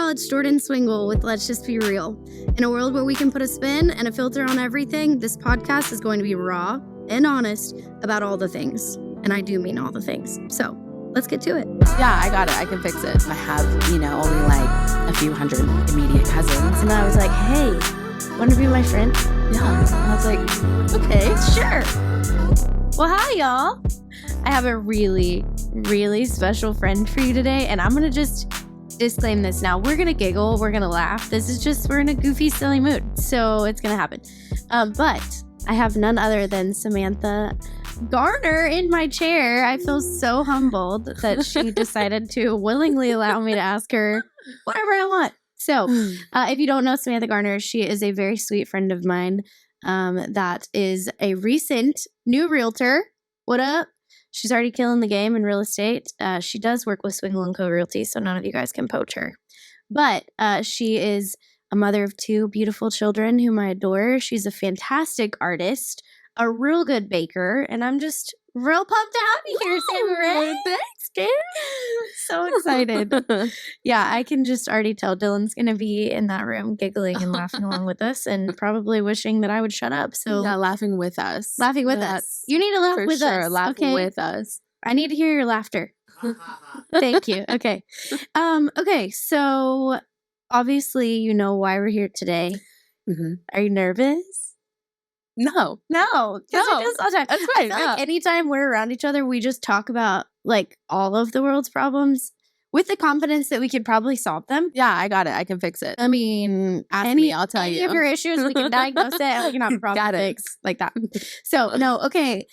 y'all, it's Jordyn Swingle with Let's Just Be Real. In a world where we can put a spin and a filter on everything, this podcast is going to be raw and honest about all the things. And I do mean all the things. So, let's get to it. Yeah, I got it. I can fix it. I have, only like a few hundred immediate cousins. And I was like, hey, want to be my friend? Yeah. And I was like, okay, sure. Well, hi, y'all. I have a really, really special friend for you today. And I'm going to just disclaim this now. We're going to giggle. We're going to laugh. This is just, we're in a goofy, silly mood. So it's going to happen. But I have none other than Samantha Garner in my chair. I feel so humbled that she decided to willingly allow me to ask her whatever I want. So if you don't know Samantha Garner, she is a very sweet friend of mine that is a recent new realtor. What up? She's already killing the game in real estate. She does work with Swingle & Co. Realty, so none of you guys can poach her. But she is a mother of two beautiful children whom I adore. She's a fantastic artist, a real good baker, and I'm just real pumped to have you here, Samantha. Thanks, kid. So excited. Yeah, I can just already tell Dylan's going to be in that room giggling and laughing along with us and probably wishing that I would shut up. So yeah, laughing with us. Laughing with us. You need to laugh with us. Laugh with us. I need to hear your laughter. Thank you. Okay. Okay, so obviously you know why we're here today. Mm-hmm. Are you nervous? No. Because we do this all the time. That's right. I feel like anytime we're around each other, we just talk about like all of the world's problems with the confidence that we could probably solve them. Yeah, I got it. I can fix it. I mean, ask me, I'll tell you. Any of your issues, we can diagnose it and we can have a problem fixed like that. So, no, okay.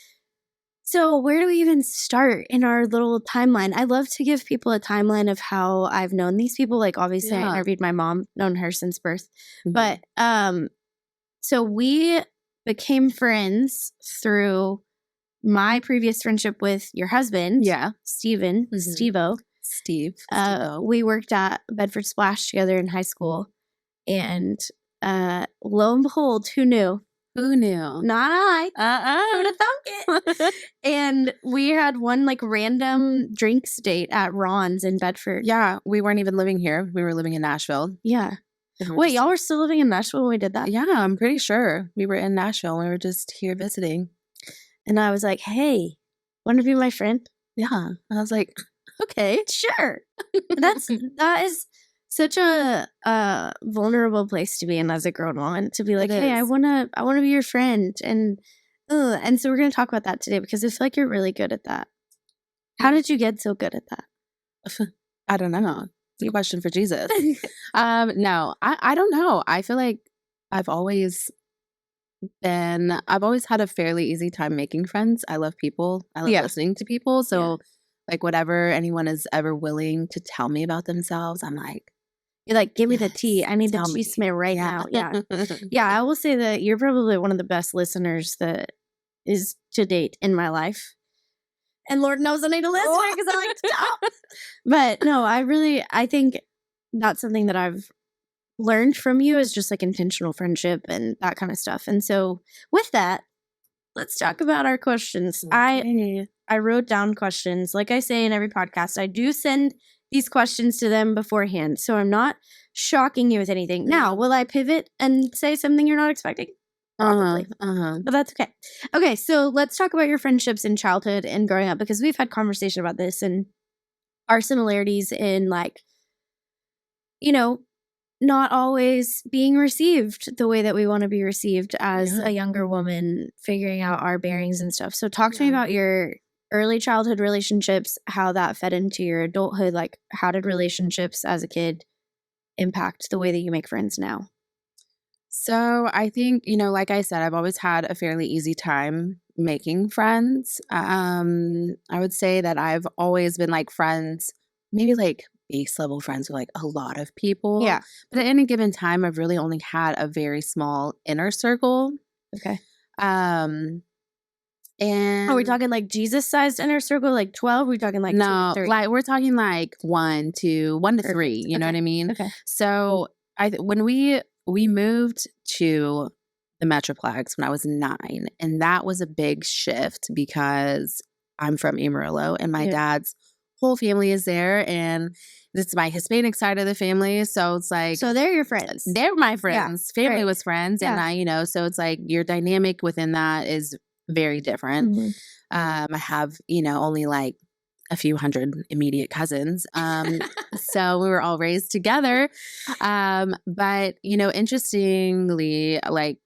So where do we even start in our little timeline? I love to give people a timeline of how I've known these people. Like, obviously, I interviewed my mom, known her since birth. Mm-hmm. But so we became friends through my previous friendship with your husband. Yeah. Steven. Mm-hmm. Steve-O. Steve. We worked at Bedford Splash together in high school. And lo and behold, who knew? Who knew? Not I. Who would have thunk it? And we had one like random drinks date at Ron's in Bedford. Yeah. We weren't even living here. We were living in Nashville. Yeah. Wait, y'all were still living in Nashville when we did that? Yeah, I'm pretty sure. We were in Nashville. We were just here visiting. And I was like, hey, want to be my friend? Yeah. I was like, okay, sure. That is such a vulnerable place to be in as a grown woman, to be like, hey, I wanna be your friend. And so we're gonna talk about that today because I feel like you're really good at that. How did you get so good at that? I don't know. It's a question for Jesus. No, I don't know. I feel like I've always had a fairly easy time making friends. I love people. I love listening to people. So like whatever anyone is ever willing to tell me about themselves, I'm like, you're like, give me the tea. I need the chisme right now. Yeah. Yeah, I will say that you're probably one of the best listeners that is to date in my life. And Lord knows I need a listener because I like to talk. But no, I think that's something that I've learned from you is just like intentional friendship and that kind of stuff. And so with that, let's talk about our questions. Okay. I wrote down questions. Like I say in every podcast, I do send these questions to them beforehand. So I'm not shocking you with anything. Now, will I pivot and say something you're not expecting? Probably. But that's okay. Okay, so let's talk about your friendships in childhood and growing up because we've had conversation about this and our similarities in like, not always being received the way that we want to be received as a younger woman, figuring out our bearings and stuff. So talk to me about your early childhood relationships, how that fed into your adulthood. Like, how did relationships as a kid impact the way that you make friends now? So I think, like I said, I've always had a fairly easy time making friends. I would say that I've always been like friends, maybe like base level friends with like a lot of people. Yeah. But at any given time, I've really only had a very small inner circle. Okay. And are we talking like Jesus-sized inner circle, like 12? Are we talking like no, 2 to 3? Like we're talking like 1 to 3. You know what I mean? Okay. So when we moved to the Metroplex when I was 9, and that was a big shift because I'm from Amarillo, and my dad's whole family is there, and it's my Hispanic side of the family. So it's like, so they're your friends. they're my friends. Family right. was friends. And I, so it's like your dynamic within that is very different. Mhm. I have, only like a few hundred immediate cousins. So we were all raised together. But, interestingly, like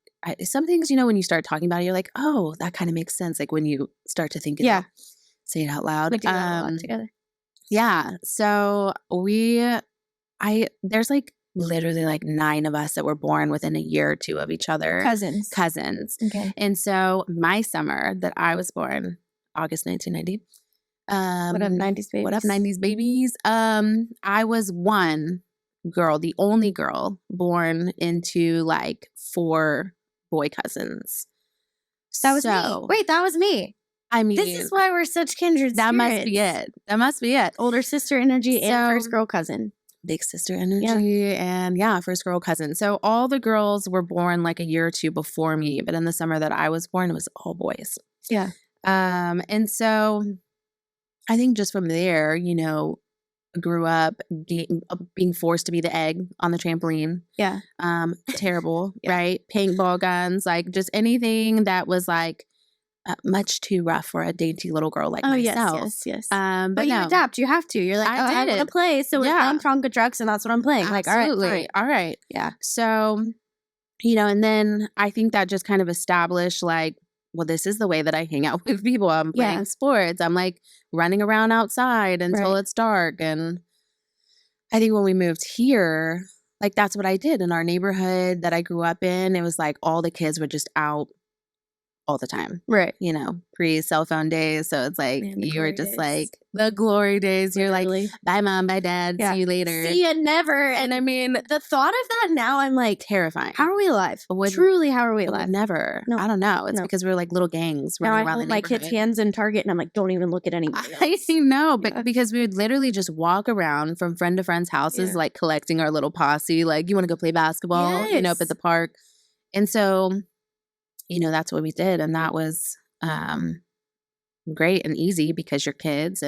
some things, when you start talking about it, you're like, oh, that kind of makes sense. Like when you start to think it, say it out loud. We do that a lot together. Yeah. So there's like literally like 9 of us that were born within a year or 2 of each other. Cousins. Okay. And so my summer that I was born, August 1990. What up, 90s babies? What up, 90s babies? I was one girl, the only girl born into like 4 boy cousins. That was me. Wait, that was me. I mean, this is why we're such kindred spirits. That must be it. Older sister energy and first girl cousin. Big sister energy and first girl cousin. So all the girls were born like a year or 2 before me, but in the summer that I was born, it was all boys. Yeah. And so I think just from there, grew up being forced to be the egg on the trampoline. Yeah. Terrible, right? Paintball guns, like just anything that was like much too rough for a dainty little girl like myself. Yes. But you adapt. You have to. You're like, I want to play. So I'm Tonka trucks and that's what I'm playing. Absolutely. Like, all right. Yeah. So, and then I think that just kind of established like, well, this is the way that I hang out with people. I'm playing sports. I'm like running around outside until it's dark. And I think when we moved here, like that's what I did in our neighborhood that I grew up in. It was like all the kids were just out all the time. Right. Pre-cell phone days. So it's like, you were just like, the glory days. Literally. You're like, bye mom, bye dad, see you later. See you never. And I mean, the thought of that now, I'm like, terrifying. How are we alive? Truly, how are we alive? Never. No. I don't know. It's because we're like little gangs running around the neighborhood. My kids' hands in Target and I'm like, don't even look at anybody else. I see, no, but because we would literally just walk around from friend to friend's houses, like collecting our little posse. Like, you want to go play basketball, up at the park. And so, that's what we did. And that was great and easy because you're kids.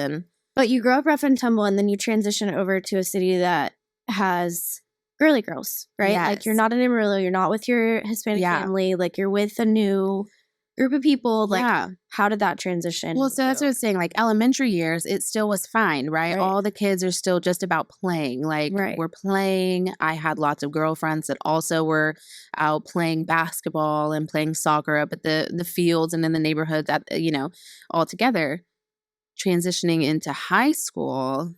But you grow up rough and tumble and then you transition over to a city that has girly girls, right? Yes. Like you're not in Amarillo, you're not with your Hispanic family, like you're with a new group of people. Like how did that transition? Well, so that's what I was saying. Like elementary years, it still was fine, right? All the kids are still just about playing. Like we're playing. I had lots of girlfriends that also were out playing basketball and playing soccer up at the fields and in the neighborhood that, all together. Transitioning into high school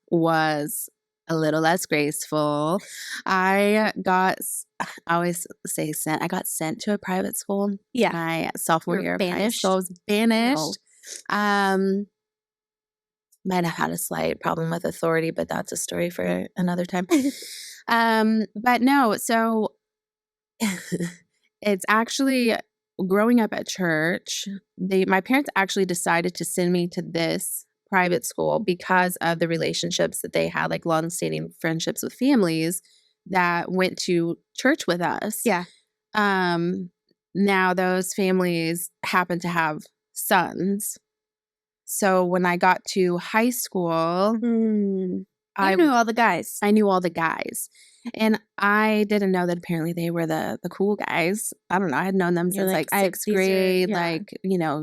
was a little less graceful. I always say sent. I got sent to a private school. Yeah. My sophomore year of high school. I was banished. No. Might have had a slight problem with authority, but that's a story for another time. But no, so it's actually growing up at church. My parents actually decided to send me to this private school because of the relationships that they had, like long-standing friendships with families that went to church with us. Yeah. Now those families happen to have sons. So when I got to high school, I knew all the guys. I knew all the guys. And I didn't know that apparently they were the cool guys. I don't know. I had known them since like 6th grade,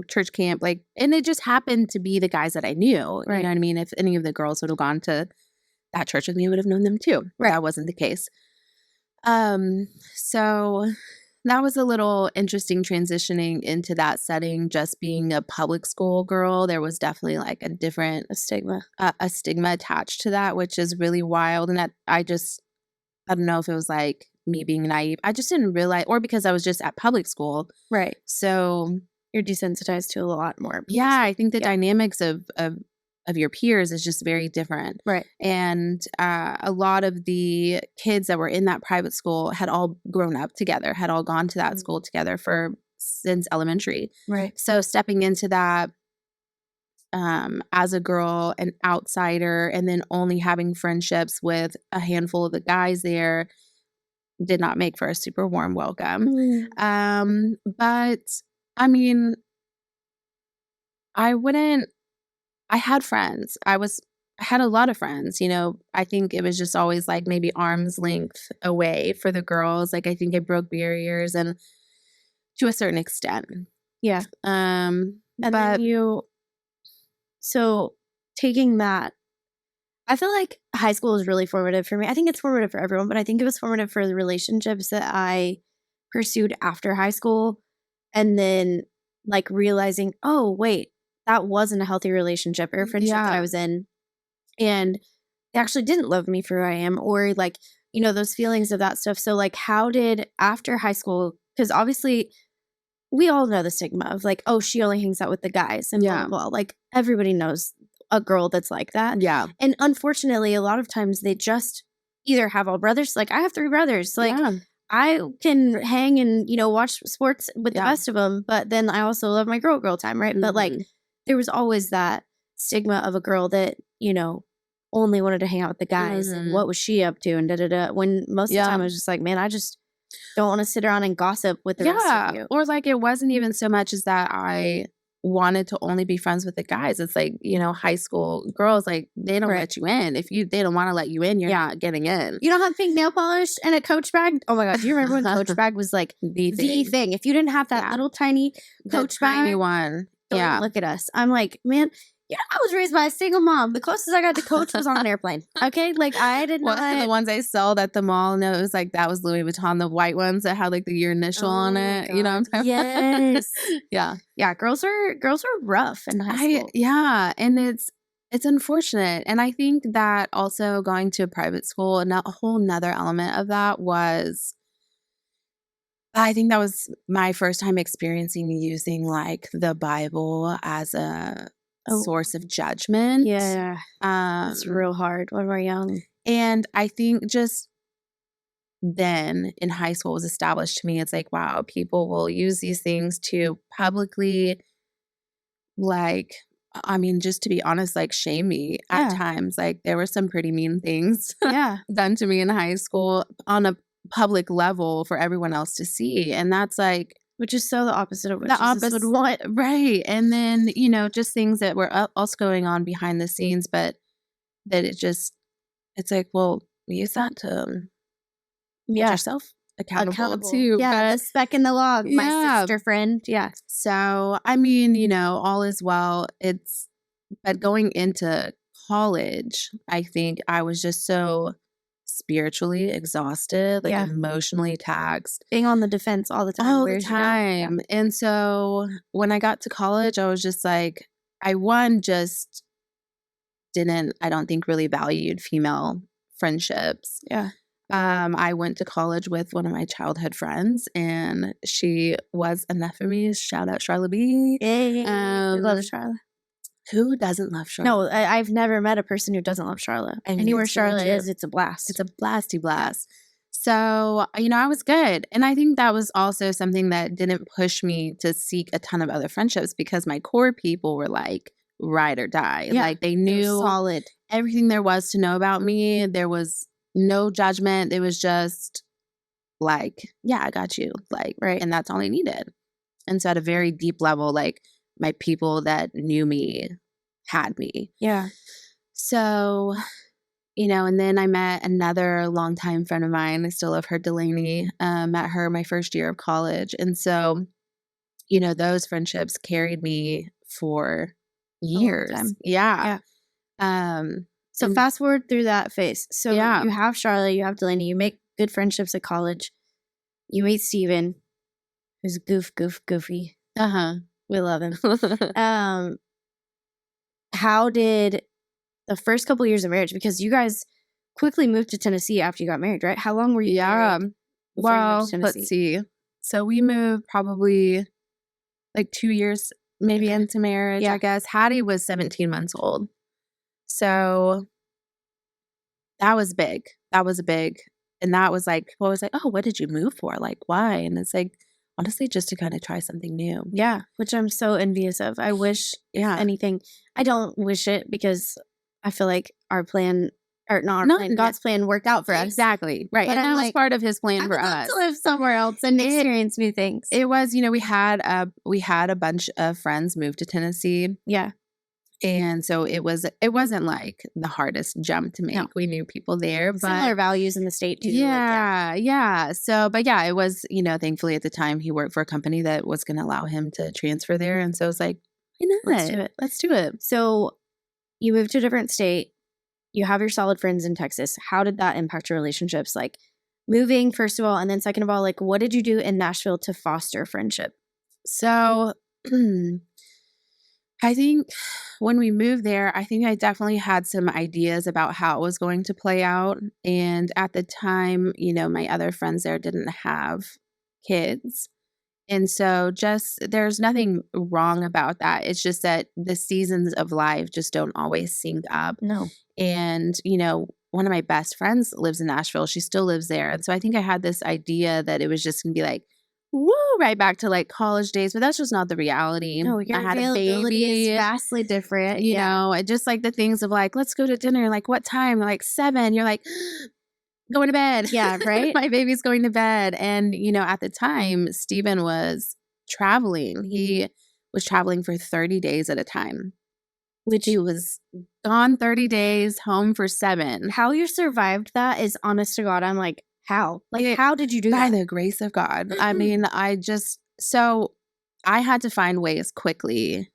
church camp, and it just happened to be the guys that I knew. Right. You know what I mean? If any of the girls would have gone to that church with me, I would have known them too. Right. That wasn't the case. So that was a little interesting transitioning into that setting. Just being a public school girl, there was definitely like a stigma attached to that, which is really wild. And I don't know if it was like me being naive. I just didn't realize, or because I was just at public school. Right. So you're desensitized to a lot more. Yeah, I think the dynamics of your peers is just very different. Right. And a lot of the kids that were in that private school had all grown up together, had all gone to that school together since elementary. Right. So stepping into that as a girl, an outsider, and then only having friendships with a handful of the guys there did not make for a super warm welcome. But I mean, I had friends. I was I had a lot of friends, I think it was just always like maybe arm's length away for the girls. Like I think it broke barriers and to a certain extent. Yeah. And And but then so taking that, I feel like high school is really formative for me. I think it's formative for everyone, but I think it was formative for the relationships that I pursued after high school. And then like realizing, oh, wait, that wasn't a healthy relationship or friendship that I was in. And they actually didn't love me for who I am, or like, those feelings of that stuff. So like, how did after high school, because obviously we all know the stigma of like, oh, she only hangs out with the guys and blah, blah, blah. Like everybody knows a girl that's like that. Yeah. And unfortunately, a lot of times they just either have all brothers. Like I have 3 brothers. Like I can hang and, watch sports with the best of them. But then I also love my girl time, right? But like there was always that stigma of a girl that, only wanted to hang out with the guys and what was she up to and da-da-da. When most of the time I was just like, man, I just don't want to sit around and gossip with the rest of you. Or like it wasn't even so much as that I wanted to only be friends with the guys. It's like, high school girls, like they don't let you in. If they don't want to let you in, you're not getting in. You don't have pink nail polish and a Coach bag? Oh my God. Do you remember when Coach bag was like the thing? If you didn't have that little tiny Coach bag, tiny one. Look at us. I'm like, man, I was raised by a single mom. The closest I got to Coach was on an airplane. Okay? Like I did not. The ones I sold at the mall, no, it was like that was Louis Vuitton, the white ones that had like your initial on it. God. You know what I'm talking about? Yeah. Yeah. Girls are rough in high school. And it's unfortunate. And I think that also going to a private school, and a whole nother element of that was, I think that was my first time experiencing using like the Bible as a source of judgment. Yeah. It's real hard when we're young. And I think just then in high school was established to me, it's like, wow, people will use these things to publicly, like, I mean, just to be honest, like shame me at times. Like there were some pretty mean things done to me in high school on a public level for everyone else to see. And that's like, which is so the opposite of what the Jesus would want. Right. And then, just things that were also going on behind the scenes, but that it's like, well, use that to hold yourself accountable too. Yeah, the speck in the log, my sister friend. Yeah. So, I mean, all is well. But going into college, I think I was just so spiritually exhausted, like emotionally taxed. Being on the defense all the time. All the time. And so when I got to college, I was just like, I just didn't, I don't think really valued female friendships. Yeah. I went to college with one of my childhood friends, and she was enough for me. Shout out Charlotte B. I love Charlotte. Who doesn't love Charlotte? No, I've never met a person who doesn't love Charlotte. Anywhere Charlotte is, it's a blast. It's a blasty blast. So, I was good. And I think that was also something that didn't push me to seek a ton of other friendships, because my core people were like ride or die. Yeah, like they knew solid everything there was to know about me. There was no judgment. It was just like, yeah, I got you. Like, right. And that's all I needed. And so at a very deep level, like my people that knew me had me. Yeah. So, and then I met another longtime friend of mine. I still love her, Delaney. Met her my first year of college. And so, those friendships carried me for years. Yeah. So fast forward through that phase. So you have Charlotte, you have Delaney, you make good friendships at college. You meet Steven, who's goofy. We love him. How did the first couple years of marriage, because you guys quickly moved to Tennessee after you got married, right? How long were you married? Well, let's see. So we moved probably like 2 years maybe into marriage, I guess. Hattie was 17 months old. So that was big. And that was like, people was like, oh, what did you move for? Like, why? And it's like, honestly, just to kind of try something new. Yeah, which I'm so envious of. I wish, anything. I don't wish it, because I feel like our plan, or not our plan, God's plan worked out for us. Exactly. Right. But and that was part of his plan for us. To live somewhere else and experience new things. It was, we had a bunch of friends move to Tennessee. Yeah. And so it wasn't like the hardest jump to make. No. We knew people there, but Similar values in the state too. yeah. So, but yeah, it was, thankfully at the time he worked for a company that was going to allow him to transfer there. And so it was like, Let's do it. Let's do it. So you moved to a different state. You have your solid friends in Texas. How did that impact your relationships? Like moving, first of all, and then second of all, like what did you do in Nashville to foster friendship? So I think when we moved there, I think I definitely had some ideas about how it was going to play out. And at the time, my other friends there didn't have kids. And so there's nothing wrong about that. It's just that the seasons of life just don't always sync up. No. And, one of my best friends lives in Nashville. She still lives there. And so I think I had this idea that it was just going to be like, woo, right back to like college days, but that's just not the reality. No, your I had a availability baby, is vastly different. you know, and just like the things of like, let's go to dinner. Like what time? Like 7. You're like, going to bed. Yeah, right? My baby's going to bed. And, at the time, Steven was traveling. He was traveling for 30 days at a time, which he was gone 30 days, home for 7. How you survived that is honest to God. I'm like, how? Like, how did you do By that? the grace of God. I mean, so I had to find ways quickly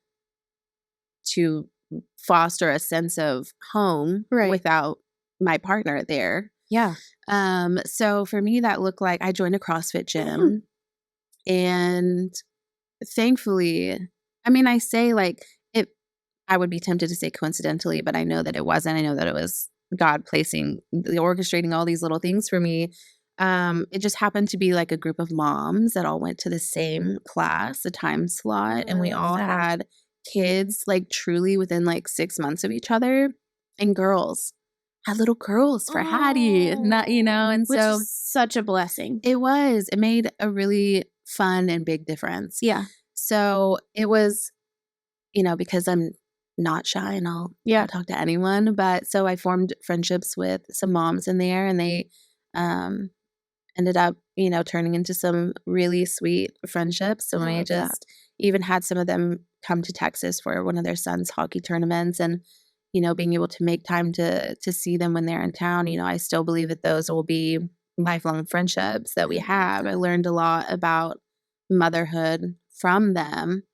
to foster a sense of home without my partner there. Yeah. So for me, that looked like I joined a CrossFit gym. And thankfully, I mean, I say like I would be tempted to say coincidentally, but I know that it wasn't. I know that it was God orchestrating all these little things for me. It just happened to be like a group of moms that all went to the same class, a time slot, and we all had kids like truly within like 6 months of each other, and girls. Had little girls for Hattie, and which so is such a blessing. It made a really fun and big difference. Yeah. So it was, because I'm not shy and I'll talk to anyone, but so I formed friendships with some moms in there, and they ended up, turning into some really sweet friendships. So I just even had some of them come to Texas for one of their son's hockey tournaments, and being able to make time to see them when they're in town. I still believe that those will be lifelong friendships that we have. I learned a lot about motherhood from them.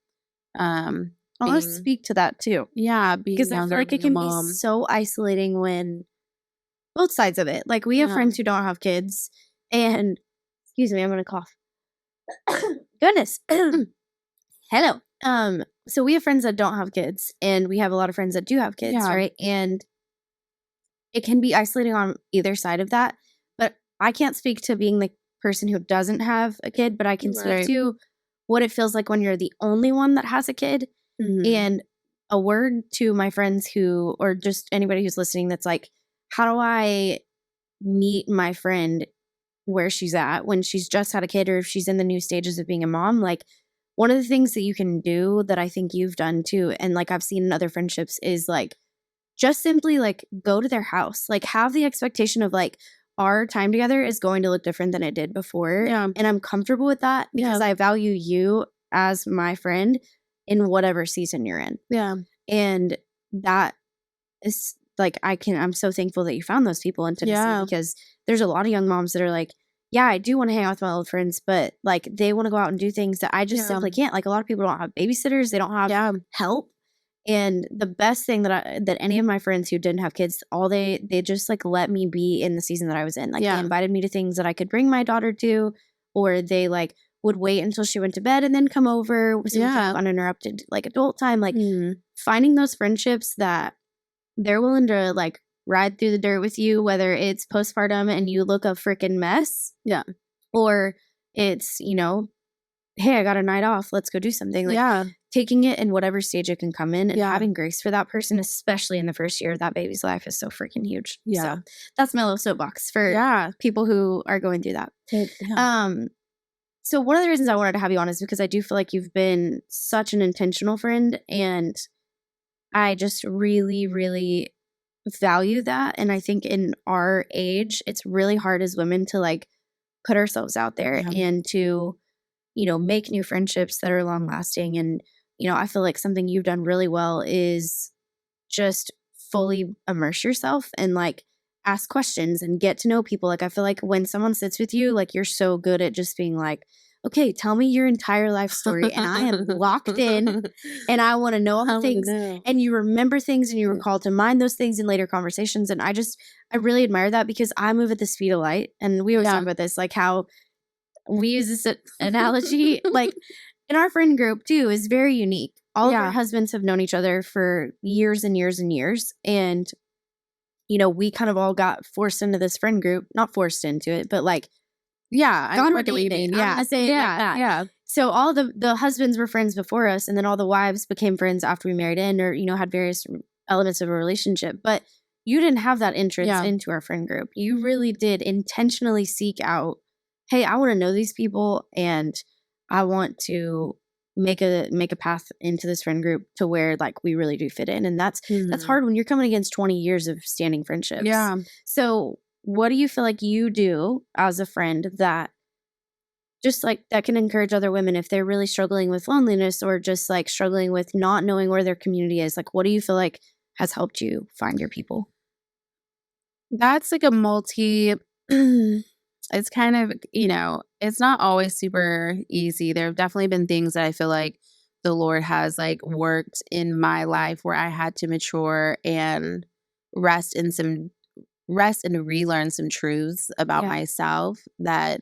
I want to speak to that too. Yeah, because I feel like it can be so isolating when both sides of it. Like we have friends who don't have kids, and excuse me, I'm gonna cough. Goodness. Hello. So we have friends that don't have kids, and we have a lot of friends that do have kids, right? And it can be isolating on either side of that. But I can't speak to being the person who doesn't have a kid, but I can speak to what it feels like when you're the only one that has a kid. Mm-hmm. And a word to my friends or just anybody who's listening that's like, how do I meet my friend where she's at when she's just had a kid, or if she's in the new stages of being a mom? Like, one of the things that you can do that I think you've done too, and like I've seen in other friendships, is like just simply like go to their house. Like have the expectation of like our time together is going to look different than it did before. Yeah. And I'm comfortable with that because I value you as my friend in whatever season you're in. Yeah. And that is like I'm so thankful that you found those people in Tennessee because there's a lot of young moms that are like, yeah, I do want to hang out with my old friends, but like they want to go out and do things that I just simply can't. Like a lot of people don't have babysitters, they don't have help. And the best thing that any of my friends who didn't have kids, they just like let me be in the season that I was in. Like they invited me to things that I could bring my daughter to, or they like would wait until she went to bed and then come over with some kind of uninterrupted like adult time. Like finding those friendships that they're willing to like ride through the dirt with you, whether it's postpartum and you look a freaking mess. Yeah. Or it's, hey, I got a night off. Let's go do something. Like taking it in whatever stage it can come in and having grace for that person, especially in the first year of that baby's life, is so freaking huge. Yeah. So that's my little soapbox for people who are going through that. So one of the reasons I wanted to have you on is because I do feel like you've been such an intentional friend, and I just really, really value that. And I think in our age, it's really hard as women to like put ourselves out there and to, make new friendships that are long lasting. And, I feel like something you've done really well is just fully immerse yourself and like ask questions and get to know people. Like I feel like when someone sits with you, like you're so good at just being like, okay, tell me your entire life story and I am locked in and I want to know all the things. And you remember things and you recall to mind those things in later conversations. And I really admire that because I move at the speed of light. And we always talk about this, like how we use this analogy, like in our friend group too, is very unique. All of our husbands have known each other for years and years and years. And, you know, we kind of all got forced into this friend group, not forced into it, but like, I know what you mean. Yeah. I say it like that. Yeah. So all the husbands were friends before us, and then all the wives became friends after we married in, or, you know, had various elements of a relationship. But you didn't have that entrance into our friend group. You really did intentionally seek out, hey, I want to know these people and I want to make a path into this friend group to where like we really do fit in. And that's hard when you're coming against 20 years of standing friendships. Yeah. So what do you feel like you do as a friend that just like that can encourage other women if they're really struggling with loneliness or just like struggling with not knowing where their community is? Like, what do you feel like has helped you find your people? That's like a it's kind of, you know, it's not always super easy. There have definitely been things that I feel like the Lord has like worked in my life where I had to mature and rest and relearn some truths about myself that,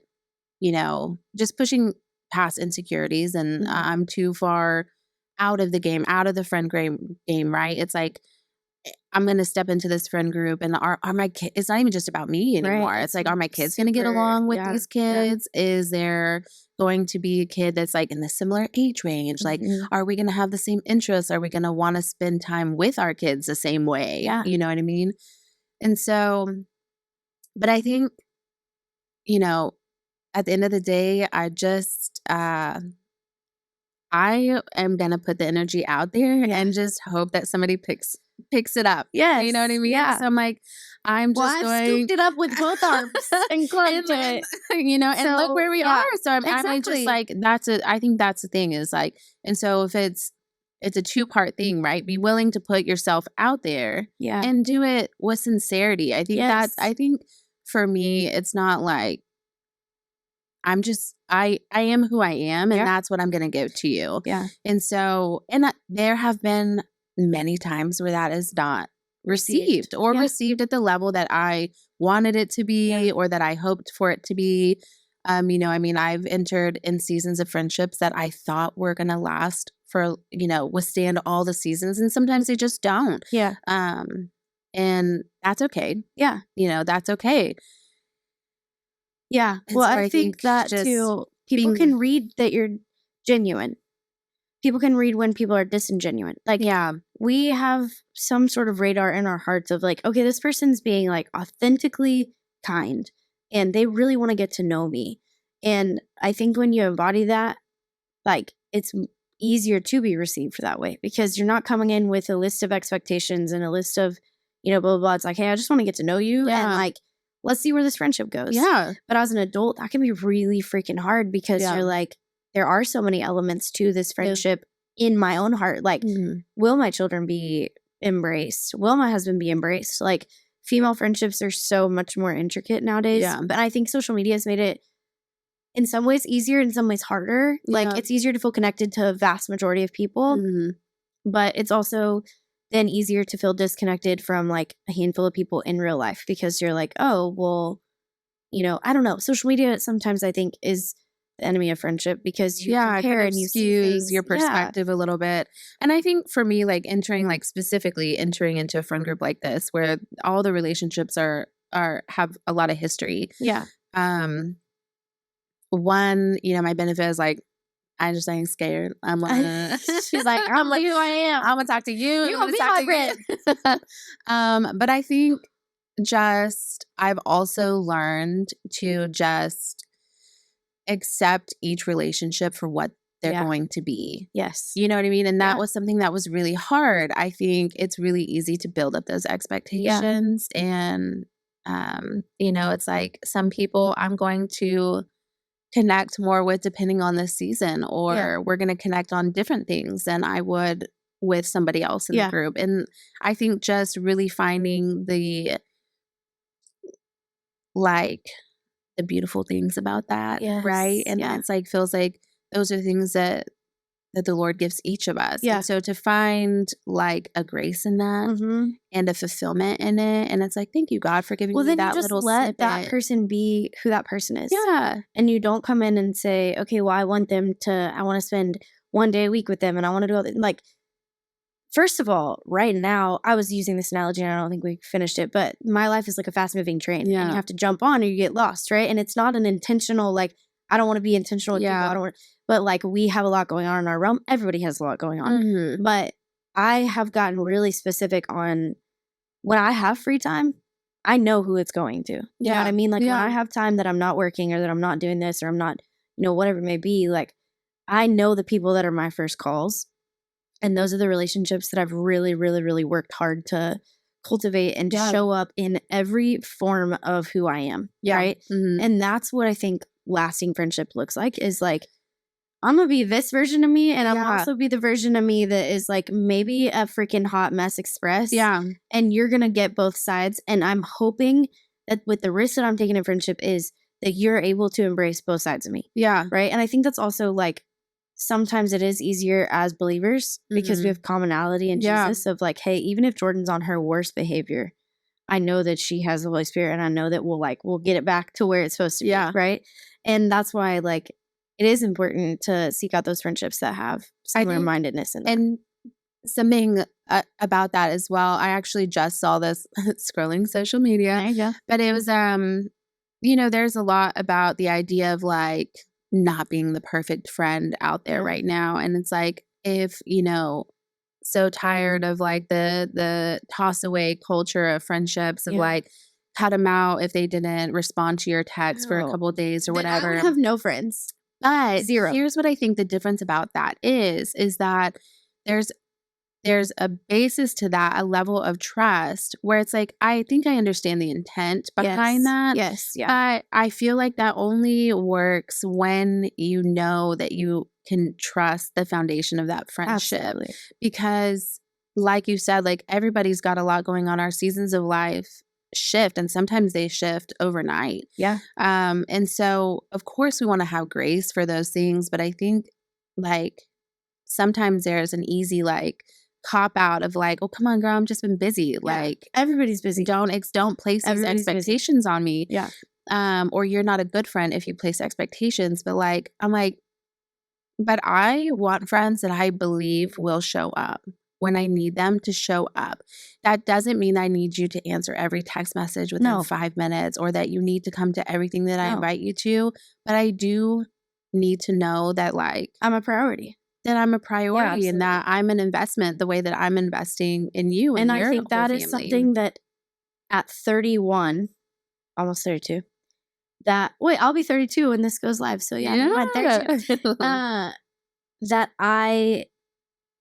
you know, just pushing past insecurities and I'm too far out of the game, out of the friend game, right? It's like, I'm going to step into this friend group and are my kids, it's not even just about me anymore. Right. It's like, are my kids going to get along with these kids? Is there going to be a kid that's like in the similar age range? Like, are we going to have the same interests? Are we going to want to spend time with our kids the same way? Yeah. You know what I mean? And so, but I think, you know, at the end of the day, I am going to put the energy out there and just hope that somebody picks it up. Yes. You know what I mean? Yeah. So I'm like, I've scooped it up with both arms and clung to it. You know, and look where we are. So I'm just like, I think that's the thing is like, and so if it's a two-part thing, right? Be willing to put yourself out there and do it with sincerity. I think I think for me, it's not like, I am who I am and that's what I'm going to give to you. Yeah. And so, there have been many times where that is not received or received at the level that I wanted it to be or that I hoped for it to be. You know, I mean, I've entered in seasons of friendships that I thought were going to last for, you know, withstand all the seasons. And sometimes they just don't. Yeah. And that's okay. Yeah. You know, that's okay. Yeah. Well, I think that too, people can read that you're genuine. People can read when people are disingenuine. Like, we have some sort of radar in our hearts of like, okay, this person's being like authentically kind and they really want to get to know me. And I think when you embody that, like, it's easier to be received that way because you're not coming in with a list of expectations and a list of, you know, blah, blah, blah. It's like, hey, I just want to get to know you and like, let's see where this friendship goes. Yeah. But as an adult, that can be really freaking hard because you're like, there are so many elements to this friendship in my own heart. Like, will my children be embraced? Will my husband be embraced? Like, female friendships are so much more intricate nowadays. Yeah. But I think social media has made it in some ways easier, in some ways harder. Like, it's easier to feel connected to a vast majority of people. But it's also then easier to feel disconnected from like a handful of people in real life because you're like, oh, well, you know, I don't know. Social media sometimes I think is the enemy of friendship because you compare and you skews your perspective a little bit. And I think for me, like specifically entering into a friend group like this, where all the relationships have a lot of history. Yeah. One, you know, my benefit is like, I just ain't scared. I'm like, she's like, I'm like who I am. I'm gonna talk to you. You gonna be my friend. But I think I've also learned to just accept each relationship for what they're going to be. Yes. You know what I mean? And that was something that was really hard. I think it's really easy to build up those expectations. And, you know, it's like some people I'm going to connect more with depending on the season, or we're going to connect on different things than I would with somebody else in the group. And I think just really finding the beautiful things about that, right? And that's like, feels like those are things that the Lord gives each of us. And so to find like a grace in that and a fulfillment in it. And it's like, thank you, God, for giving me that little let snippet. that person be who that person is. Yeah. And you don't come in and say, okay, well, I want to spend one day a week with them and I want to do all that. Like, first of all, right now, I was using this analogy and I don't think we finished it, but my life is like a fast moving train and you have to jump on or you get lost, right? And it's not an intentional, like, I don't want to be intentional with people. I don't want, but like we have a lot going on in our realm. Everybody has a lot going on. But I have gotten really specific on when I have free time, I know who it's going to. You know what I mean? Like when I have time that I'm not working or that I'm not doing this or I'm not, whatever it may be, like I know the people that are my first calls. And those are the relationships that I've really, really, really worked hard to cultivate and show up in every form of who I am. Right. And that's what I think lasting friendship looks like, is like, I'm going to be this version of me and I'm also be the version of me that is like maybe a freaking hot mess express. Yeah. And you're going to get both sides. And I'm hoping that with the risk that I'm taking in friendship is that you're able to embrace both sides of me. Yeah. Right. And I think that's also like, sometimes it is easier as believers because we have commonality in Jesus of like, hey, even if Jordyn's on her worst behavior, I know that she has the Holy Spirit and I know that we'll get it back to where it's supposed to be. Right. And that's why like it is important to seek out those friendships that have similar mindedness in them. And something about that as well, I actually just saw this scrolling social media. There you go. But it was, there's a lot about the idea of like, not being the perfect friend out there right now. And it's like, if, so tired of like the toss away culture of friendships of like, cut them out if they didn't respond to your text for a couple of days or whatever. I have no friends. But zero. Here's what I think the difference about that is that there's a basis to that, a level of trust where it's like, I think I understand the intent behind that. Yes. Yeah. But I feel like that only works when you know that you can trust the foundation of that friendship. Absolutely. Because like you said, like everybody's got a lot going on. Our seasons of life shift and sometimes they shift overnight. Yeah. And so of course we want to have grace for those things. But I think like sometimes there's an easy like cop out of like, oh, come on, girl, I'm just been busy. Like everybody's busy. Don't place these expectations on me. Yeah. Or you're not a good friend if you place expectations. But like, I'm like, but I want friends that I believe will show up when I need them to show up. That doesn't mean I need you to answer every text message within 5 minutes or that you need to come to everything that I invite you to. But I do need to know that like I'm a priority. That I'm a priority and that I'm an investment the way that I'm investing in you. And I think that is something that at 31, almost 32, I'll be 32 when this goes live. So I'm 32. That I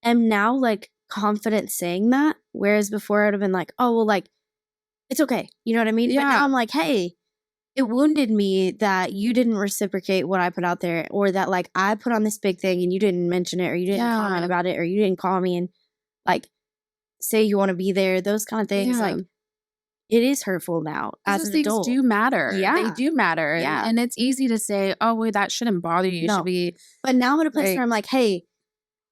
am now like confident saying that. Whereas before I would have been like, oh, well, like, it's okay. You know what I mean? Yeah. But now I'm like, hey, it wounded me that you didn't reciprocate what I put out there, or that like I put on this big thing and you didn't mention it, or you didn't comment about it, or you didn't call me and like say you want to be there. Those kind of things. Like it is hurtful now as an adult. Things do matter. Yeah. They do matter. Yeah. And it's easy to say, oh, wait, that shouldn't bother you. You should be. But now I'm at a place where I'm like, hey,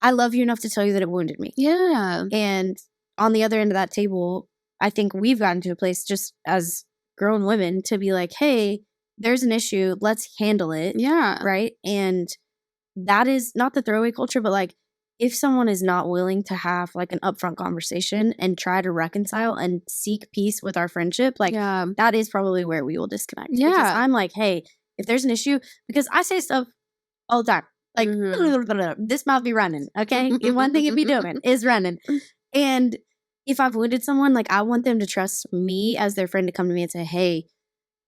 I love you enough to tell you that it wounded me. Yeah. And on the other end of that table, I think we've gotten to a place just as grown women to be like, hey, there's an issue. Let's handle it. Yeah. Right. And that is not the throwaway culture, but like if someone is not willing to have like an upfront conversation and try to reconcile and seek peace with our friendship, like that is probably where we will disconnect. Yeah. Because I'm like, hey, if there's an issue, because I say stuff all the time. Like, this mouth be running, okay? One thing it be doing is running. And if I've wounded someone, like, I want them to trust me as their friend to come to me and say, hey,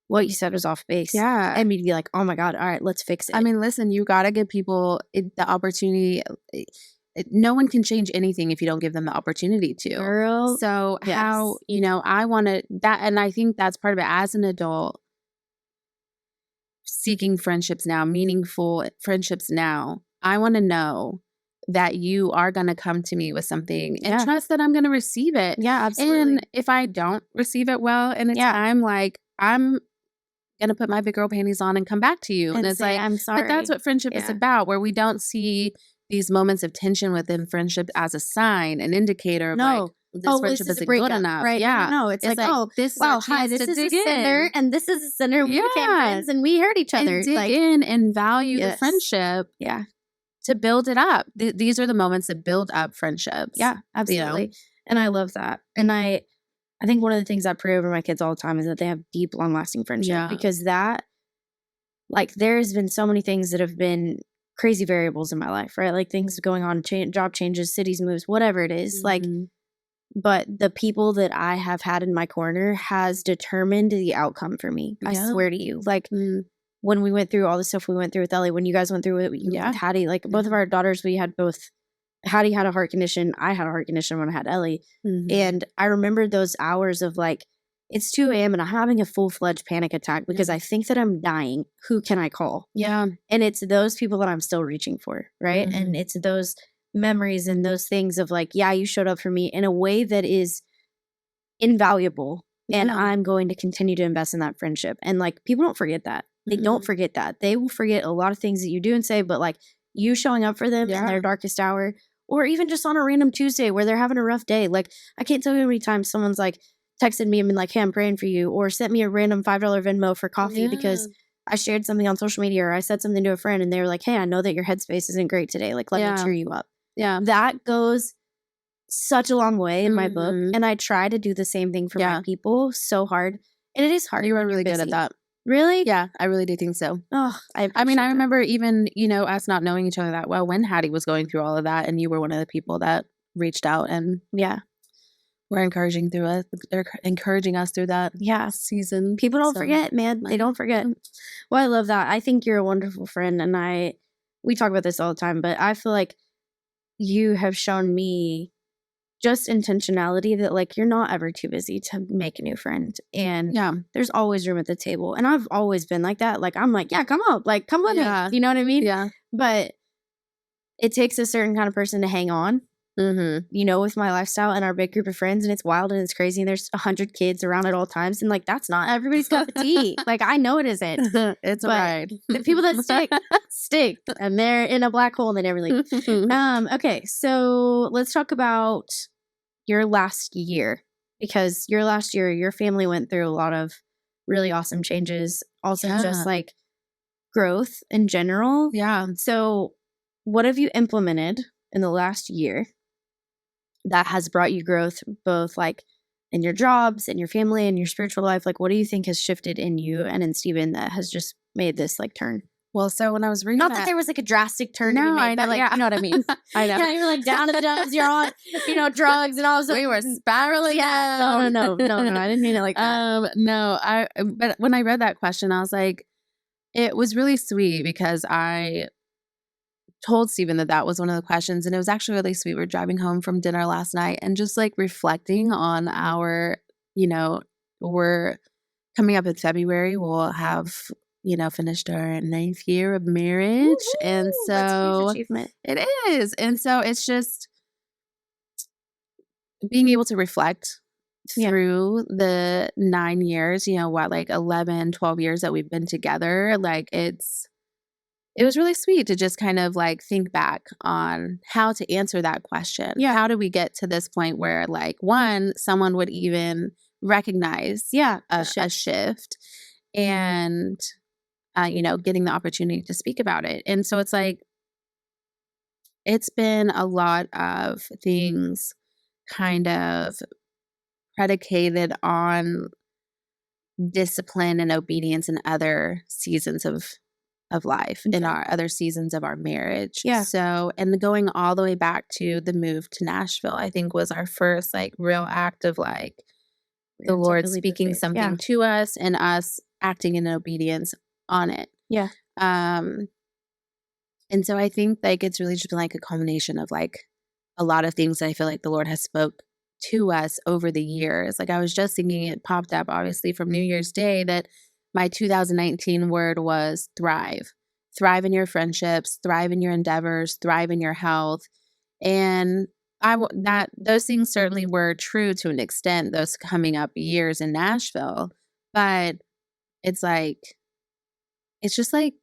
what you said was off base. Yeah. And me to be like, oh my God, all right, let's fix it. I mean, listen, you got to give people the opportunity. No one can change anything if you don't give them the opportunity to. Girl. So how, I want to, that, and I think that's part of it as an adult. Seeking friendships now, meaningful friendships now, I want to know that you are going to come to me with something and Yeah. trust that I'm going to receive it. Yeah, absolutely. And if I don't receive it well in a time, like, I'm going to put my big girl panties on and come back to you. And it's say, like, I'm sorry. but that's what friendship is about, where we don't see these moments of tension within friendship as a sign, an indicator of like, this friendship isn't good enough. Right? Yeah. No, it's like, oh, this is wow, hi, this is a sinner, and this is a sinner. We became friends, and we hurt each other. And dig in and value the friendship. Yeah. To build it up. These are the moments that build up friendships. Yeah, absolutely. You know? And I love that. And I think one of the things I pray over my kids all the time is that they have deep, long-lasting friendship, because that, like, there's been so many things that have been crazy variables in my life, right? Like things going on, job changes, cities moves, whatever it is. Like, but the people that I have had in my corner has determined the outcome for me. I swear to you. Like, when we went through all the stuff we went through with Ellie, when you guys went through it with Hattie, like both of our daughters, we had both. Hattie had a heart condition. I had a heart condition when I had Ellie. And I remember those hours of like, it's 2 a.m. and I'm having a full-fledged panic attack because I think that I'm dying. Who can I call? Yeah. And it's those people that I'm still reaching for, right? And it's those memories and those things of like, yeah, you showed up for me in a way that is invaluable. And I'm going to continue to invest in that friendship. And like, people don't forget that. They don't forget that. They will forget a lot of things that you do and say, but like you showing up for them in their darkest hour, or even just on a random Tuesday where they're having a rough day. Like, I can't tell you how many times someone's like texted me and been like, hey, I'm praying for you, or sent me a random $5 Venmo for coffee because I shared something on social media or I said something to a friend and they were like, hey, I know that your headspace isn't great today. Like, let me cheer you up. Yeah. That goes such a long way in my book. And I try to do the same thing for my people so hard. And it is hard. You are really good at that. Really? Yeah, I really do think so. Oh, I mean, I remember even, you know, us not knowing each other that well when Hattie was going through all of that, and you were one of the people that reached out and were encouraging us through that season. People don't forget, man. They don't forget. Well, I love that. I think you're a wonderful friend, and we talk about this all the time, but I feel like you have shown me just intentionality that like you're not ever too busy to make a new friend, and there's always room at the table. And I've always been like that. Like, I'm like, yeah, come up, like come with me. You know what I mean? Yeah. But it takes a certain kind of person to hang on. You know, with my lifestyle and our big group of friends, and it's wild and it's crazy, and there's 100 kids around at all times, and like that's not everybody's cup of tea. Like, I know it isn't. It's a ride. The people that stick, and they're in a black hole and they never leave. Okay, so let's talk about your last year, because your last year, your family went through a lot of really awesome changes. Also, just like growth in general. Yeah. So, what have you implemented in the last year that has brought you growth, both like in your jobs, in your family, and your spiritual life? Like, what do you think has shifted in you and in Steven that has just made this like turn? Well, so when I was reading not that there was like a drastic turn. No, to be made, I know. But like, you know what I mean? I know. Yeah, you're like down in the dumps. You're on, you know, drugs and all. We were spiraling. Yeah. No. I didn't mean it like that. No. But when I read that question, I was like, it was really sweet because I told Steven that was one of the questions, and it was actually really sweet. We were driving home from dinner last night and just like reflecting on our, you know, we're coming up in February. We'll have, you know, finished our 9th year of marriage. Woo-hoo! And so that's a huge achievement. It is. And so it's just being able to reflect through the 9 years, you know, what, like 11, 12 years that we've been together. Like it was really sweet to just kind of like think back on how to answer that question. Yeah. How do we get to this point where like someone would even recognize a shift and, you know, getting the opportunity to speak about it. And so it's like, it's been a lot of things kind of predicated on discipline and obedience in other seasons of life, in our other seasons of our marriage. Yeah. So, and going all the way back to the move to Nashville, I think was our first like real act of like the Lord speaking something to us and us acting in obedience on it. Yeah. And so I think like it's really just been like a culmination of like a lot of things that I feel like the Lord has spoke to us over the years. Like I was just thinking, it popped up obviously from New Year's Day that my 2019 word was thrive. Thrive in your friendships, thrive in your endeavors, thrive in your health. And those things certainly were true to an extent, those coming up years in Nashville. But it's like, it's just like,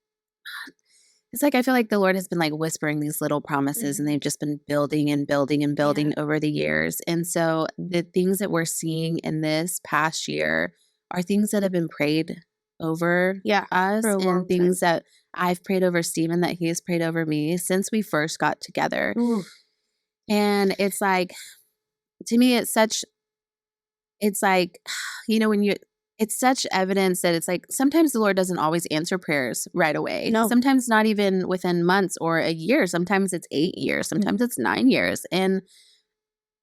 it's like I feel like the Lord has been like whispering these little promises, and they've just been building and building and building over the years. And so the things that we're seeing in this past year are things that have been prayed over us, and things that I've prayed over Stephen, that he has prayed over me since we first got together. Ooh. And it's like, to me, it's like, it's such evidence that it's like sometimes the Lord doesn't always answer prayers right away. No. Sometimes not even within months or a year. Sometimes it's 8 years. Sometimes it's 9 years. And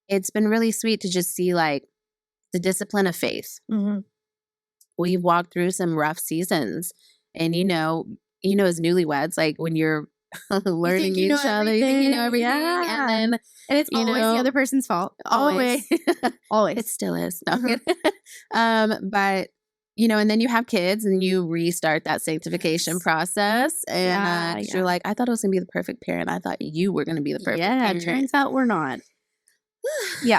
it's been really sweet to just see like the discipline of faith. Mm-hmm. We've walked through some rough seasons, and as newlyweds, like when you're learning each other, you think you know everything, and it's always the other person's fault. Always. It still is. No. But and then you have kids, and you restart that sanctification process, and you're like, I thought I was gonna be the perfect parent. I thought you were gonna be the perfect parent. Turns out we're not.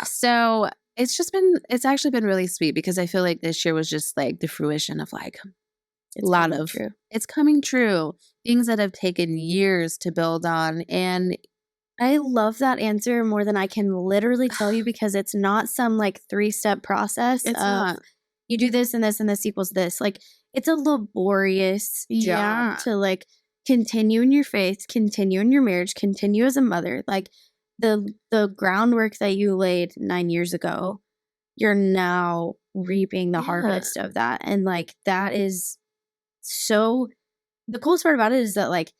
So it's actually been really sweet, because I feel like this year was just like the fruition of like it's coming true. Things that have taken years to build on. And I love that answer more than I can literally tell you, because it's not some like 3-step process. It's not. You do this and this and this equals this. Like, it's a laborious job to like continue in your faith, continue in your marriage, continue as a mother. Like the groundwork that you laid 9 years ago, you're now reaping the harvest of that. And like, that is so, the coolest part about it is that like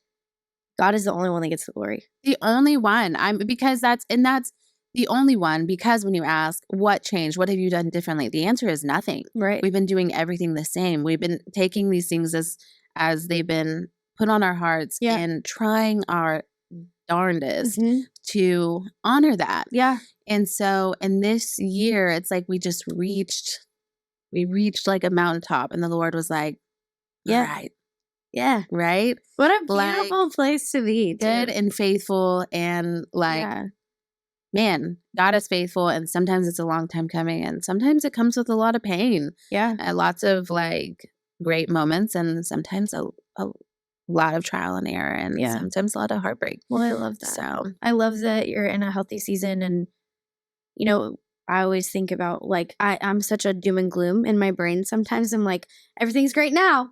God is the only one that gets the glory. The only one. Because that's the only one, because when you ask what changed, what have you done differently? The answer is nothing. Right. We've been doing everything the same. We've been taking these things as they've been put on our hearts and trying our darndest to honor that. Yeah. And so in this year, it's like we reached like a mountaintop, and the Lord was like, all right. Yeah. Right? What a beautiful place to be. Good and faithful, and like, man, God is faithful, and sometimes it's a long time coming, and sometimes it comes with a lot of pain. Yeah. Lots of like great moments, and sometimes a lot of trial and error, and sometimes a lot of heartbreak. Well, I love that. So I love that you're in a healthy season, and I always think about like I'm such a doom and gloom in my brain. Sometimes I'm like, everything's great now.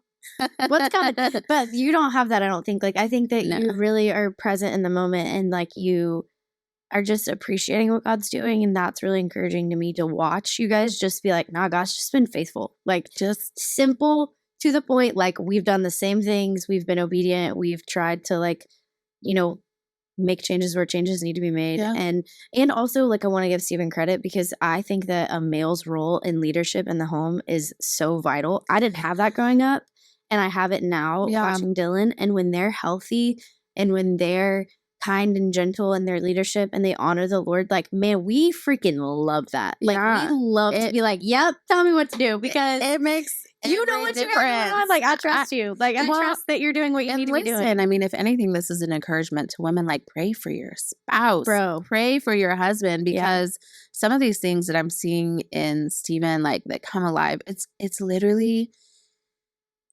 What's coming? But you don't have that, I don't think. Like, I think that you really are present in the moment, and like you are just appreciating what God's doing, and that's really encouraging to me to watch you guys just be like, nah, God's just been faithful. Like, just simple, to the point. Like, we've done the same things, we've been obedient, we've tried to like, make changes where changes need to be made. And also, like, I want to give Stephen credit, because I think that a male's role in leadership in the home is so vital. I didn't have that growing up, and I have it now watching Dylan. And when they're healthy, and when they're kind and gentle in their leadership, and they honor the Lord, like, man, we freaking love that. Like, we love to be like, yep, tell me what to do, because it makes you know what you're doing. Like, I trust you. Like, I trust that you're doing what you need to be doing. I mean, if anything, this is an encouragement to women. Like, pray for your spouse, pray for your husband, because some of these things that I'm seeing in Stephen, like, that come alive, it's literally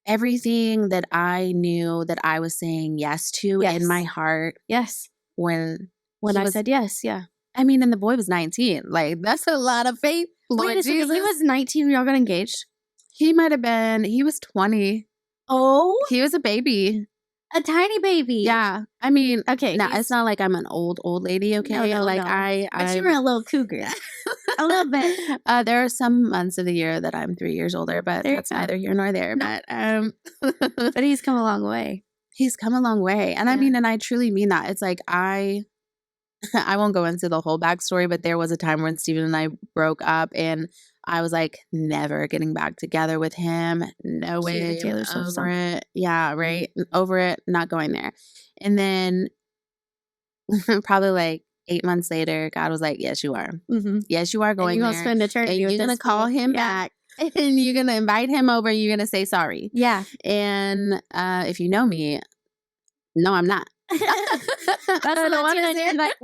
everything that I knew that I was saying yes to in my heart. Yes. When I said yes. Yeah. I mean, and the boy was 19. Like, that's a lot of faith. Lord Jesus. He was 19 when y'all got engaged? He might have been. He was 20. Oh. He was a baby. A tiny baby. Yeah. I mean, okay. Now, it's not like I'm an old lady, okay? No, like, but you were a little cougar. A little bit. There are some months of the year that I'm 3 years older, but that's neither here nor there. But but he's come a long way. He's come a long way. And I mean, and I truly mean that. It's like I won't go into the whole backstory, but there was a time when Stephen and I broke up, and I was like, never getting back together with him. No way. Taylor Swift over it. Yeah, right. Over it. Not going there. And then probably like 8 months later, God was like, yes, you are. Mm-hmm. Yes, you are going and there. You're going to spend eternity. And you're going to call him back. And you're going to invite him over. And you're going to say sorry. Yeah. And if you know me, no, I'm not. That's I don't the want one to say it. like,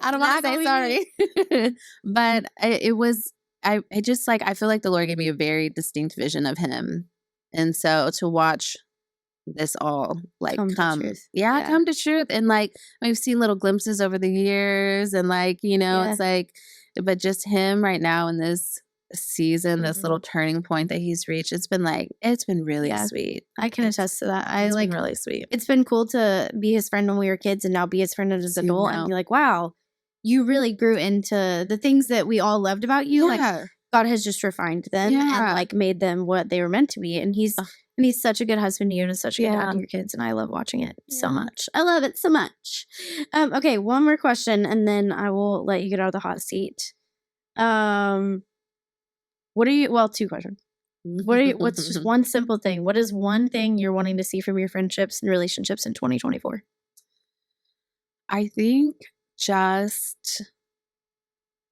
I don't want to say sorry. But it was, I just like, I feel like the Lord gave me a very distinct vision of him. And so to watch this all like Come to come truth. come to truth. And like, we've seen little glimpses over the years and like, it's like, but just him right now in this season, this little turning point that he's reached, it's been really sweet. I can attest to that. It's been really sweet. It's been cool to be his friend when we were kids and now be his friend as an adult and be like, wow, you really grew into the things that we all loved about you. Like God has just refined them and like made them what they were meant to be. And he's such a good husband to you and such a good dad to your kids. And I love watching it so much. I love it so much. Okay, one more question and then I will let you get out of the hot seat. Two questions. What's just one simple thing? What is one thing you're wanting to see from your friendships and relationships in 2024? I think just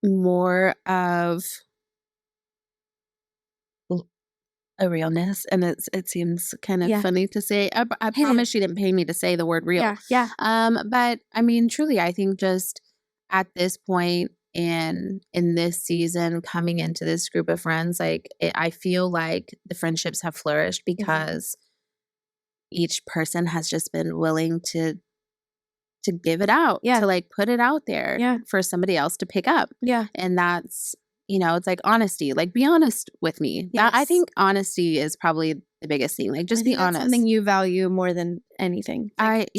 more of a realness. And it seems kind of funny to say. I promise you didn't pay me to say the word real. Yeah. But I mean, truly, I think just at this point, and in this season, coming into this group of friends, like I feel like the friendships have flourished because each person has just been willing to give it out, to like put it out there for somebody else to pick up. Yeah. And that's, it's like honesty, like be honest with me. Yes. I think honesty is probably the biggest thing. Like just be honest. That's something you value more than anything. Like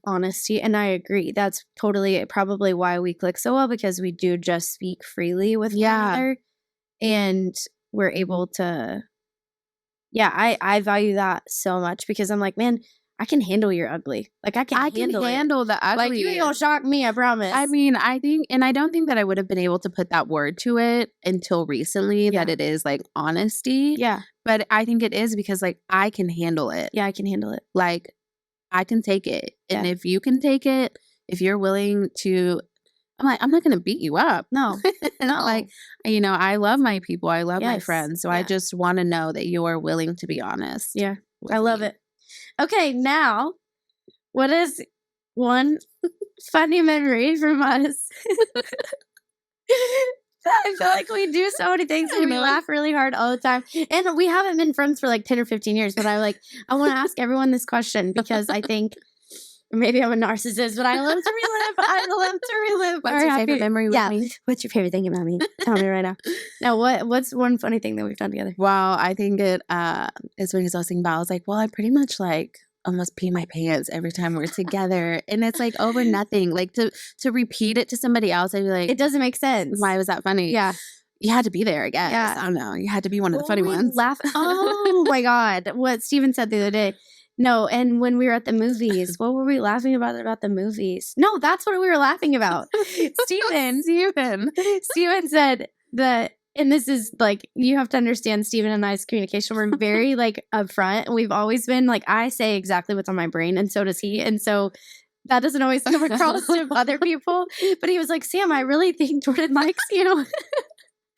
honesty. And I agree. That's totally probably why we click so well, because we do just speak freely with one another. And we're able to, I value that so much because I'm like, man, I can handle your ugly. Like I can handle the ugly. Like you ain't gonna shock me, I promise. I mean, I think, and I don't think that I would have been able to put that word to it until recently that it is like honesty. Yeah. But I think it is because like I can handle it. Yeah, I can handle it. Like I can take it. And if you can take it, if you're willing to, I'm like, I'm not going to beat you up. No. Not like, I love my people. I love my friends. So I just want to know that you're willing to be honest. Yeah. I love it. Okay, now, what is one funny memory from us? I feel like we do so many things and we laugh really hard all the time. And we haven't been friends for like 10 or 15 years, but I want to ask everyone this question because I think maybe I'm a narcissist, but I love to relive. What's your favorite memory with me? What's your favorite thing about me? Tell me right now. Now, what's one funny thing that we've done together? Well, I think it is when I was thinking about, I was like, well, I pretty much like almost pee my pants every time we're together. And it's like over nothing. Like to repeat it to somebody else, I'd be like, it doesn't make sense. Why was that funny? Yeah. You had to be there, I guess. Yeah. I don't know. You had to be one of the funny ones. Oh my God. What Steven said the other day. No, and when we were at the movies, what were we laughing about the movies? No, that's what we were laughing about. Steven said that, and this is like, you have to understand Steven and I's communication. We're very like upfront. We've always been like, I say exactly what's on my brain and so does he. And so that doesn't always come across to other people. But he was like, Sam, I really think Jordyn likes you.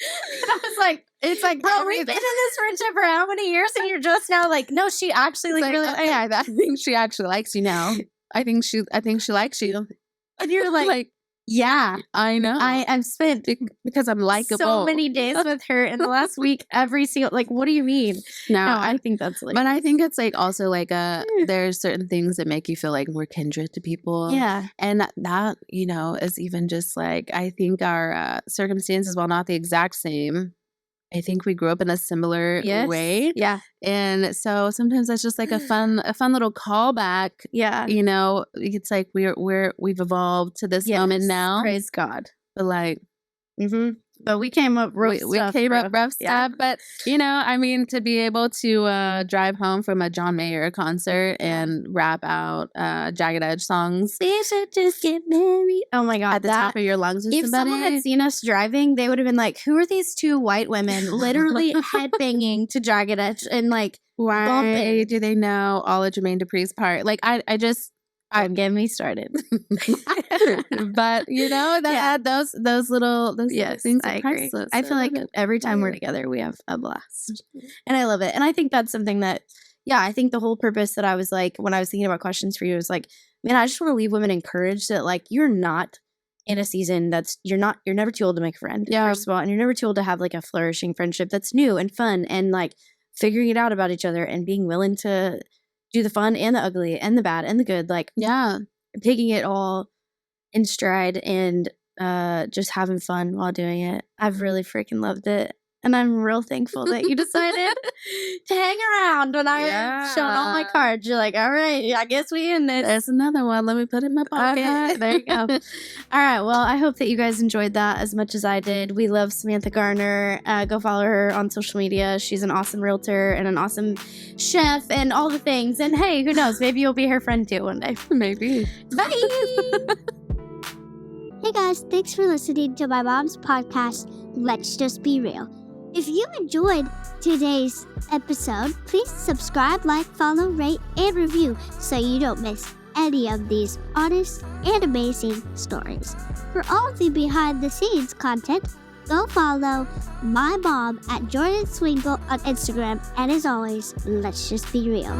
And I was like, it's like, bro, we've been in this friendship for how many years? And you're just now like, no, she actually like really. Yeah, I think she actually likes you now. I think she likes you. And you're like, yeah, I know. I've spent because I'm likable so many days with her in the last week. Every single like, what do you mean? No, I think that's like, but I think it's like also like there's certain things that make you feel like we're kindred to people. Yeah, and that is even just like I think our circumstances, while not the exact same, I think we grew up in a similar way. Yeah. And so sometimes that's just like a fun little callback. Yeah. It's like we've evolved to this moment now. Praise God. But like, but we came up rough stuff. But I mean, to be able to drive home from a John Mayer concert and rap out Jagged Edge songs. They should just get married. Oh my God. At the top of your lungs with if somebody. Someone had seen us driving, they would have been like, who are these two white women literally headbanging to Jagged Edge and like why bumping? Do they know all of Jermaine Dupri's part? Like I just don't get me started. But those little things. I agree. I feel like every time we're together, we have a blast, and I love it. And I think that's something that, I think the whole purpose that I was like when I was thinking about questions for you was like man, I just want to leave women encouraged that like you're not in a season you're never too old to make a friend, first of all, and you're never too old to have like a flourishing friendship that's new and fun and like figuring it out about each other and being willing to do the fun and the ugly and the bad and the good, like taking it all in stride and just having fun while doing it. I've really freaking loved it. And I'm real thankful that you decided to hang around when I showed all my cards. You're like, all right, I guess we in this. There's another one. Let me put it in my pocket. There you go. All right. Well, I hope that you guys enjoyed that as much as I did. We love Samantha Garner. Go follow her on social media. She's an awesome realtor and an awesome chef and all the things. And hey, who knows? Maybe you'll be her friend too one day. Maybe. Bye. Hey guys, thanks for listening to my mom's podcast, Let's Just Be Real. If you enjoyed today's episode, please subscribe, like, follow, rate, and review so you don't miss any of these honest and amazing stories. For all the behind-the-scenes content, go follow my mom at Jordyn Swingle on Instagram. And as always, let's just be real.